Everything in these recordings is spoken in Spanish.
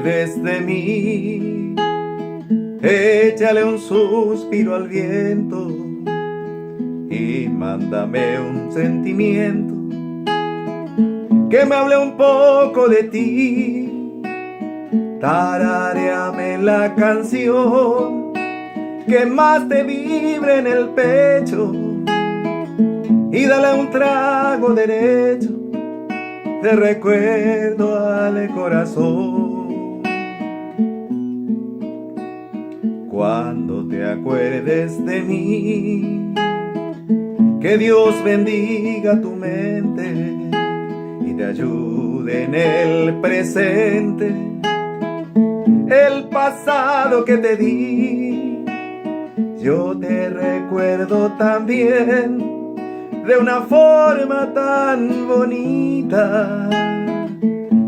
acuerdes de mí, échale un suspiro al viento y mándame un sentimiento que me hable un poco de ti. Tararéame la canción que más te vibre en el pecho y dale un trago derecho de recuerdo al corazón. Cuando te acuerdes de mí, que Dios bendiga tu mente y te ayude en el presente. El pasado que te di, yo te recuerdo también de una forma tan bonita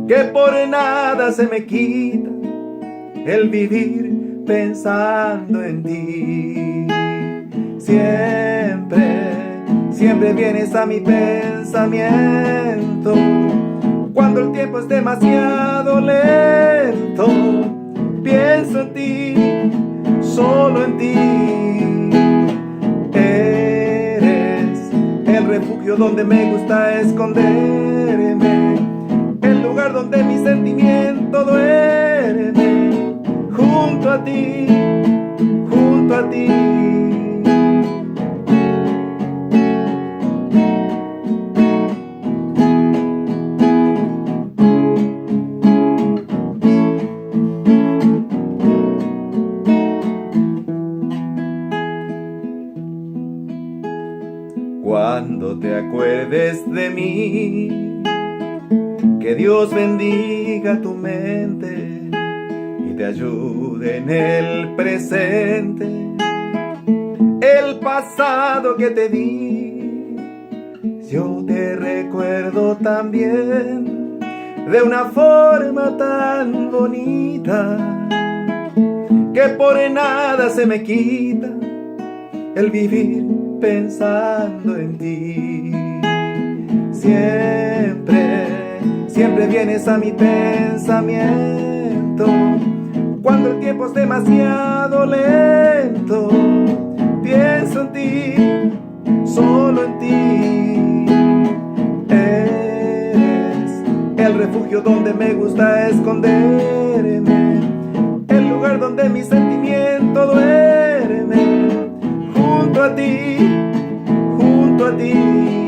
que por nada se me quita el vivir pensando en ti. Siempre vienes a mi pensamiento cuando el tiempo es demasiado lento. Pienso en ti, solo en ti. El refugio donde me gusta esconderme, el lugar donde mi sentimiento duerme, junto a ti, junto a ti. Cuando te acuerdes de mí, que Dios bendiga tu mente y te ayude en el presente. El pasado que te di, yo te recuerdo también de una forma tan bonita que por nada se me quita el vivir pensando en ti. Siempre vienes a mi pensamiento cuando el tiempo es demasiado lento. Pienso en ti, solo en ti. Eres el refugio donde me gusta esconderme, el lugar donde mi sentimiento duerme, junto a ti, junto a ti.